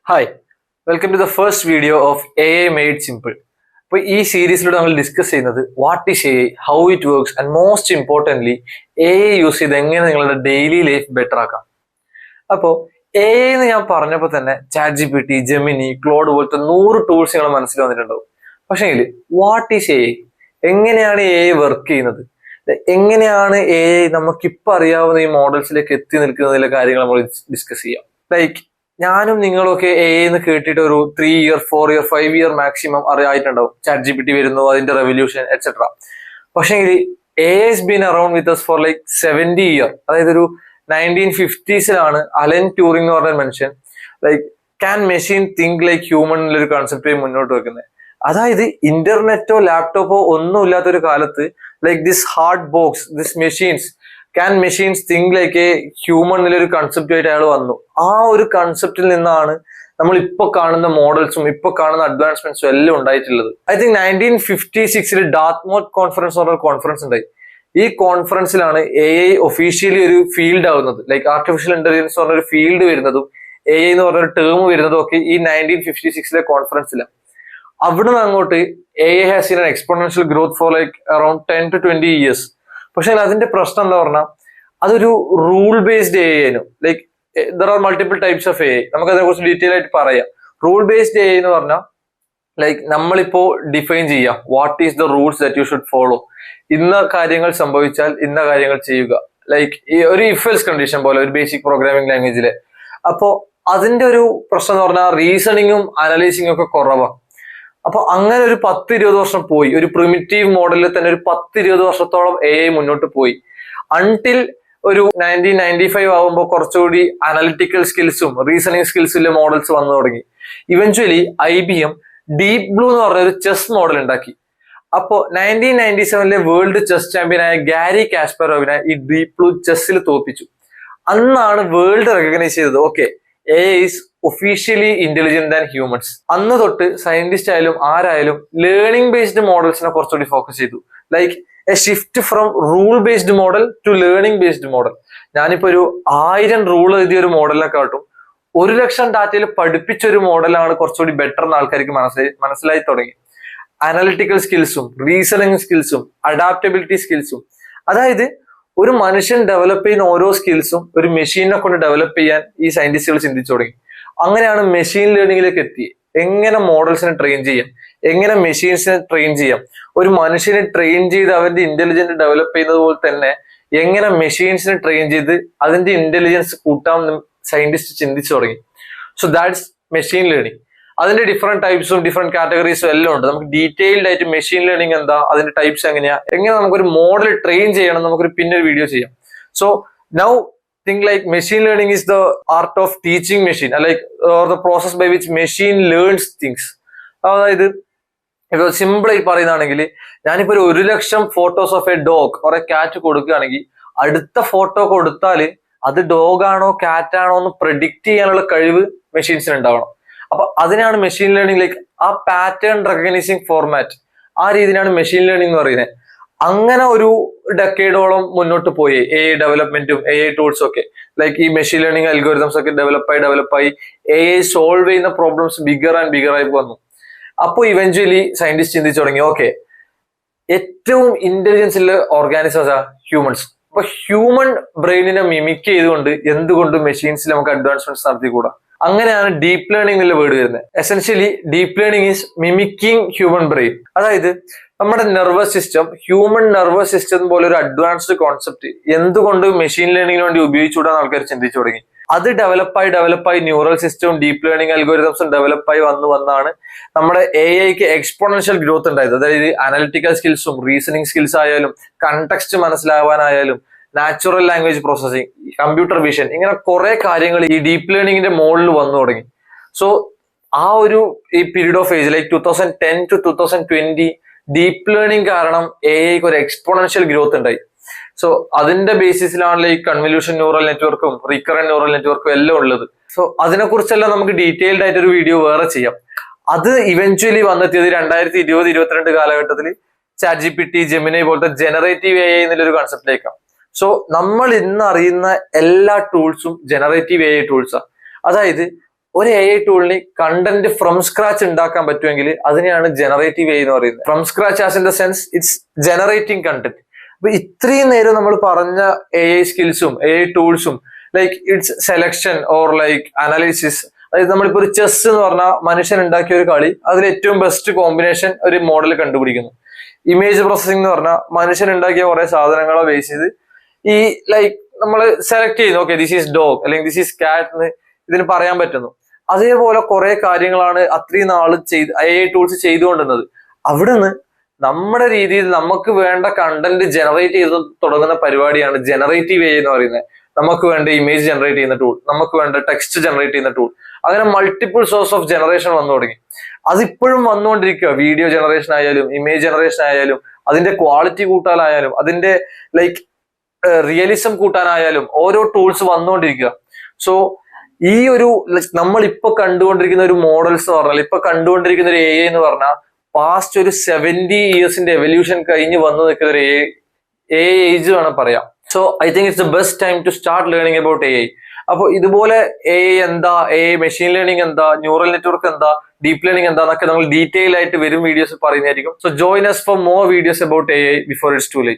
Hi, welcome to the first video of AI Made Simple. അപ്പോൾ ഈ സീരീസിലൂടെ നമ്മൾ discuss ചെയ്യുന്നത് what is A I, how it works and most importantly A I use ചെയ്ത് എങ്ങനെ നിങ്ങളുടെ daily life better ആക്കാം. അപ്പോൾ എ ഐ എന്ന് ഞാൻ പറഞ്ഞപ്പോൾ തന്നെ chat G P T, Gemini, Claude പോലത്തെ 100 ടൂൾസ് നിങ്ങളുടെ മനസ്സിൽ വന്നിട്ടുണ്ടാവും. പക്ഷേങ്കിൽ വാട്ട് ഈസ് എ ഐ, എങ്ങനെയാണ് എ ഐ വർക്ക് ചെയ്യുന്നത്, എങ്ങനെയാണ് എ ഐ നമുക്കിപ്പോൾ അറിയാവുന്ന ഈ മോഡൽസിലേക്ക് എത്തി നിൽക്കുന്നതിലെ കാര്യങ്ങൾ നമ്മൾ ഡിസ്കസ് ചെയ്യാം. ലൈക്ക് ഞാനും നിങ്ങളൊക്കെ എ എന്ന് കേട്ടിട്ട് ഒരു 3 ഇയർ 4 ഇയർ 5 ഇയർ മാക്സിമം അറിയായിട്ടുണ്ടാവും. ചാറ്റ് ജി പി ടി വരുന്നു, അതിന്റെ റെവല്യൂഷൻ എക്സെട്ര. പക്ഷേ A I's been around with us for like 70 year. അതായത് ഒരു 1950s അലൻ ട്യൂറിംഗ് എന്ന് പറഞ്ഞ മനുഷ്യൻ like can machine think like human എന്നൊരു കൺസെപ്റ്റ് മുന്നോട്ട് വെക്കുന്നത്. അതായത് ഇന്റർനെറ്റോ ലാപ്ടോപ്പോ ഒന്നും ഇല്ലാത്തൊരു കാലത്ത് like this hard box, this machines can machines think like a human എന്നൊരു കൺസെപ്റ്റുമായിട്ട് അയാൾ വന്നു. ആ ഒരു കൺസെപ്റ്റിൽ നിന്നാണ് നമ്മൾ ഇപ്പൊ കാണുന്ന മോഡൽസും ഇപ്പൊ കാണുന്ന അഡ്വാൻസ്മെന്റ്സും എല്ലാം ഉണ്ടായിട്ടുള്ളത്. ഐ തിങ്ക് 1956 ഡാർട്ട്മൗത്ത് കോൺഫറൻസ് പറഞ്ഞ കോൺഫറൻസ് ഉണ്ടായി. ഈ കോൺഫറൻസിലാണ് എ ഐ ഒഫീഷ്യലി ഒരു ഫീൽഡ് ആവുന്നത്. ലൈക്ക് ആർട്ടിഫിഷ്യൽ ഇന്റലിജൻസ് പറഞ്ഞൊരു ഫീൽഡ് വരുന്നതും എ ഐ എന്ന് പറഞ്ഞൊരു ടേം വരുന്നതും ഒക്കെ ഈ 1956 കോൺഫറൻസിലാണ്. അവിടുന്ന് അങ്ങോട്ട് A I has seen an exponential growth for like around 10 to 20 years. പക്ഷെ അതിന്റെ പ്രശ്നം എന്താ പറഞ്ഞാൽ അതൊരു റൂൾ ബേസ്ഡ് എ ഐ ആയിരുന്നു. Like there are multiple types of A I. നമുക്ക് അതിനെ കുറിച്ച് ഡീറ്റെയിൽ ആയിട്ട് പറയാം. റൂൾ ബേസ്ഡ് എ ഐ എന്ന് പറഞ്ഞാൽ ലൈക്ക് നമ്മളിപ്പോ ഡിഫൈൻ ചെയ്യാം what is the rules that you should follow. ഇന്ന കാര്യങ്ങൾ സംഭവിച്ചാൽ ഇന്ന കാര്യങ്ങൾ ചെയ്യുക. ലൈക്ക് ഒരു ഇഫ് എൽസ് കണ്ടീഷൻ പോലെ ഒരു ബേസിക് പ്രോഗ്രാമിംഗ് ലാംഗ്വേജിലെ. അപ്പോ അതിന്റെ ഒരു പ്രശ്നം എന്ന് പറഞ്ഞാൽ റീസണിങ്ങും അനലൈസിങ്ങും ഒക്കെ കുറവാണ്. അപ്പൊ അങ്ങനെ ഒരു 10-20 വർഷം പോയി. ഒരു പ്രിമിറ്റീവ് മോഡലിൽ തന്നെ ഒരു 10-20 വർഷത്തോളം എ ഐ മുന്നോട്ട് പോയി. അൺടിൽ ഒരു 1995 ആവുമ്പോൾ കുറച്ചുകൂടി അനലിറ്റിക്കൽ സ്കിൽസും റീസണിങ് സ്കിൽസും മോഡൽസ് വന്നു തുടങ്ങി. ഇവഞ്ച്വലി IBM ഡീപ് ബ്ലൂ എന്ന് പറഞ്ഞ ഒരു ചെസ് മോഡൽ ഉണ്ടാക്കി. അപ്പോ 1997 വേൾഡ് ചെസ് ചാമ്പ്യനായ ഗാരി കാസ്പറോവിനെ ഈ ഡീപ് ബ്ലൂ ചെസ്സിൽ തോൽപ്പിച്ചു. അന്നാണ് വേൾഡ് റെക്കഗ്നൈസ് ചെയ്തത് okay A is officially intelligent than humans. അന്ന് തൊട്ട് സയന്റിസ്റ്റ് ആയാലും ആരായാലും ലേണിംഗ് ബേസ്ഡ് മോഡൽസിനെ കുറച്ചുകൂടി ഫോക്കസ് ചെയ്തു. Like a shift from rule based model to learning based model. ഞാനിപ്പോ ഒരു 1000 റൂൾ എഴുതിയ ഒരു മോഡലിനെ കാട്ടും 1,00,000 ഡാറ്റയിൽ പഠിപ്പിച്ച ഒരു മോഡലാണ് കുറച്ചുകൂടി ബെറ്റർ എന്ന് ആൾക്കാർക്ക് മനസ്സിലായി തുടങ്ങി. അനലിറ്റിക്കൽ സ്കിൽസും റീസണിങ് സ്കിൽസും അഡാപ്റ്റബിലിറ്റി സ്കിൽസും, അതായത് ഒരു മനുഷ്യൻ ഡെവലപ്പ് ചെയ്യുന്ന ഓരോ സ്കിൽസും ഒരു മെഷീനെ കൊണ്ട് ഡെവലപ്പ് ചെയ്യാൻ ഈ സയന്റിസ്റ്റുകൾ ചിന്തിച്ചു തുടങ്ങി. അങ്ങനെയാണ് മെഷീൻ ലേണിംഗിലേക്ക് എത്തി. എങ്ങനെ മോഡൽസിനെ ട്രെയിൻ ചെയ്യാം, എങ്ങനെ മെഷീൻസിനെ ട്രെയിൻ ചെയ്യാം. ഒരു മനുഷ്യനെ ട്രെയിൻ ചെയ്ത് അവന്റെ ഇന്റലിജൻസ് ഡെവലപ്പ് ചെയ്യുന്നത് പോലെ തന്നെ എങ്ങനെ മെഷീൻസിനെ ട്രെയിൻ ചെയ്ത് അതിന്റെ ഇന്റലിജൻസ് കൂട്ടാമെന്ന് സയന്റിസ്റ്റ് ചിന്തിച്ചു തുടങ്ങി. So that's machine learning. അതിന്റെ ഡിഫറെന്റ് ടൈപ്സും ഡിഫറെന്റ് കാറ്റഗറീസും എല്ലാം ഉണ്ട്. നമുക്ക് ഡീറ്റെയിൽഡ് ആയിട്ട് മെഷീൻ ലേണിംഗ് എന്താ, അതിന്റെ ടൈപ്സ് എങ്ങനെയാ, എങ്ങനെ നമുക്കൊരു മോഡൽ ട്രെയിൻ ചെയ്യണം, നമുക്കൊരു പിന്നെ ഒരു വീഡിയോ ചെയ്യാം. So now think like machine learning is the art of teaching machine, like or the process by which machine learns things. അതായത് ഇപ്പൊ സിമ്പിൾ ആയി പറയുന്നതാണെങ്കിൽ ഞാനിപ്പോ ഒരു 1,00,000 photos of A dog or A കാറ്റ് കൊടുക്കുകയാണെങ്കിൽ അടുത്ത ഫോട്ടോ കൊടുത്താല് അത് ഡോഗ് ആണോ കാറ്റ് ആണോ എന്ന് പ്രെഡിക്റ്റ് ചെയ്യാനുള്ള കഴിവ് മെഷീൻസിന് ഉണ്ടാവണം. അപ്പൊ അതിനാണ് മെഷീൻ ലേണിംഗ്. ലൈക്ക് ആ പാറ്റേൺ റെക്കഗ്നൈസിങ് ഫോർമാറ്റ്, ആ രീതിയിലാണ് മെഷീൻ ലേണിംഗ് എന്ന് പറയുന്നത്. അങ്ങനെ ഒരു ഡെക്കേഡോളം മുന്നോട്ട് പോയി എ ഐ ഡെവലപ്മെന്റും എ ഐ ടൂൾസും ഒക്കെ. ലൈക്ക് ഈ മെഷീൻ ലേണിംഗ് അൽഗോരിതംസ് ഒക്കെ ഡെവലപ്പായി എ ഐ സോൾവ് ചെയ്യുന്ന പ്രോബ്ലംസ് ബിഗർ ആൻഡ് ബിഗർ ആയി വന്നു. അപ്പൊ ഇവഞ്ച്വലി സയന്റിസ്റ്റ് ചിന്തിച്ചു തുടങ്ങി ഓക്കെ ഏറ്റവും ഇന്റലിജൻസ് ഉള്ള ഓർഗാനിസംസ് ഹ്യൂമൻസ്. അപ്പൊ ഹ്യൂമൻ ബ്രെയിനിനെ മിമിക് ചെയ്തുകൊണ്ട് എന്തുകൊണ്ട് മെഷീൻസിൽ നമുക്ക് അഡ്വാൻസ്മെന്റ്സ് നടത്തിക്കൂടാ. അങ്ങനെയാണ് ഡീപ് ലേണിംഗ് എന്നുള്ള വേർഡ് വരുന്നത്. Essentially deep learning is mimicking human brain. അതായത് നമ്മുടെ nervous system, human nervous system പോലെ ഒരു അഡ്വാൻസ്ഡ് കോൺസെപ്റ്റ് എന്തുകൊണ്ട് മെഷീൻ ലേണിംഗിന് വേണ്ടി ഉപയോഗിച്ചുകൂടാന്ന് ആൾക്കാർ ചിന്തിച്ചു തുടങ്ങി. അത് ഡെവലപ്പായി ന്യൂറൽ സിസ്റ്റവും ഡീപ് ലേണിംഗ് അൽഗോരിതംസും ഡെവലപ്പായി വന്നാണ് നമ്മുടെ എ ഐക്ക് എക്സ്പോണൻഷ്യൽ ഗ്രോത്ത് ഉണ്ടായത്. അതായത് അനലിറ്റിക്കൽ സ്കിൽസും റീസണിങ് സ്കിൽസ് ആയാലും കണ്ടക്സ്റ്റ് മനസ്സിലാവാനായാലും natural language processing, computer vision, ഇങ്ങനെ കുറെ കാര്യങ്ങൾ ഈ ഡീപ് ലേണിംഗിന്റെ മുകളിൽ വന്നു തുടങ്ങി. സോ ആ ഒരു ഈ period of age like 2010 to 2020 deep learning കാരണം എ ഐക്ക് ഒരു എക്സ്പോണൻഷ്യൽ ഗ്രോത്ത് ഉണ്ടായി. സോ അതിന്റെ ബേസിസിലാണ് ലൈക്ക് കൺവല്യൂഷൻ ന്യൂറൽ നെറ്റ്വർക്കും റീകറന്റ് ന്യൂറൽ നെറ്റ്വർക്കും എല്ലാം ഉള്ളത്. സോ അതിനെക്കുറിച്ചെല്ലാം നമുക്ക് ഡീറ്റെയിൽഡ് ആയിട്ട് ഒരു വീഡിയോ വേറെ ചെയ്യാം. അത് ഇവഞ്ച്വലി വന്നെത്തിയത് 2020-2022 കാലഘട്ടത്തിൽ chat G P T, Gemini പോലത്തെ ജനറേറ്റീവ് എ ഐ എന്നുള്ളൊരു കൺസെപ്റ്റിലേക്കാണ്. സോ നമ്മൾ ഇന്ന് അറിയുന്ന എല്ലാ ടൂൾസും ജനറേറ്റീവ് എ ഐ ടൂൾസാണ്. അതായത് ഒരു എ ഐ ടൂളിന് കണ്ടന്റ് ഫ്രം സ്ക്രാച്ച് ഉണ്ടാക്കാൻ പറ്റുമെങ്കിൽ അതിനെയാണ് ജനറേറ്റീവ് എ എന്ന് പറയുന്നത്. From scratch as in the sense it's generating content. അപ്പൊ ഇത്രയും നേരം നമ്മൾ പറഞ്ഞ എ ഐ സ്കിൽസും എ ഐ ടൂൾസും like it's selection or like analysis. അതായത് നമ്മളിപ്പോ ഒരു ചെസ് എന്ന് പറഞ്ഞാൽ മനുഷ്യൻ ഉണ്ടാക്കിയ ഒരു കളി, അതിൽ ഏറ്റവും ബെസ്റ്റ് കോമ്പിനേഷൻ ഒരു മോഡൽ കണ്ടുപിടിക്കുന്നു. ഇമേജ് പ്രോസസിംഗ് എന്ന് പറഞ്ഞാൽ മനുഷ്യൻ ഉണ്ടാക്കിയ കുറെ സാധനങ്ങളെ ബേസ് ചെയ്ത് ഈ ലൈക്ക് നമ്മൾ സെലക്ട് ചെയ്യുന്നു, ഓക്കെ ദിസ് ഈസ് ഡോഗ് അല്ലെങ്കിൽ ദിസ് ഈസ് കാറ്റ് എന്ന് ഇതിന് പറയാൻ പറ്റുന്നു. അതേപോലെ കുറെ കാര്യങ്ങളാണ് അത്രയും നാള് എ ഐ ടൂൾസ് ചെയ്തുകൊണ്ടിരുന്നത്. അവിടുന്ന് നമ്മുടെ രീതിയിൽ നമുക്ക് വേണ്ട കണ്ടന്റ് ജനറേറ്റ് ചെയ്ത് തുടങ്ങുന്ന പരിപാടിയാണ് ജനറേറ്റീവ് എ എന്ന് പറയുന്നത്. നമുക്ക് വേണ്ട ഇമേജ് ജനറേറ്റ് ചെയ്യുന്ന ടൂൾ, നമുക്ക് വേണ്ട ടെക്സ്റ്റ് ജനറേറ്റ് ചെയ്യുന്ന ടൂൾ, അങ്ങനെ മൾട്ടിപ്പിൾ സോഴ്സ് ഓഫ് ജനറേഷൻ വന്നു തുടങ്ങി. അതിപ്പോഴും വന്നുകൊണ്ടിരിക്കുക. വീഡിയോ ജനറേഷൻ ആയാലും ഇമേജ് ജനറേഷൻ ആയാലും അതിന്റെ ക്വാളിറ്റി കൂട്ടാനായാലും അതിന്റെ ലൈക്ക് റിയലിസം കൂട്ടാനായാലും ഓരോ ടൂൾസ് വന്നുകൊണ്ടിരിക്കുക. സോ ഈ ഒരു നമ്മൾ ഇപ്പൊ കണ്ടുകൊണ്ടിരിക്കുന്ന ഒരു മോഡൽസ് എന്ന് പറഞ്ഞാൽ, ഇപ്പൊ കണ്ടുകൊണ്ടിരിക്കുന്ന ഒരു എ ഐ എന്ന് പറഞ്ഞാൽ പാസ്റ്റ് ഒരു 70 yearsന്റെ എവല്യൂഷൻ കഴിഞ്ഞ് വന്നു നിൽക്കുന്ന ഒരു എ ഏജ് വേണം പറയാം. So I think it's the best time to start learning about A I. അപ്പൊ ഇതുപോലെ എ ഐ എന്താ, എ ഐ മെഷീൻ ലേണിംഗ് എന്താ, ന്യൂറൽ നെറ്റ്വർക്ക് എന്താ, ഡീപ് ലേണിംഗ് എന്താ എന്നൊക്കെ നമ്മൾ ഡീറ്റെയിൽ ആയിട്ട് വരും വീഡിയോസ് പറയുന്നതായിരിക്കും. So join us for more videos about AI before it's too late.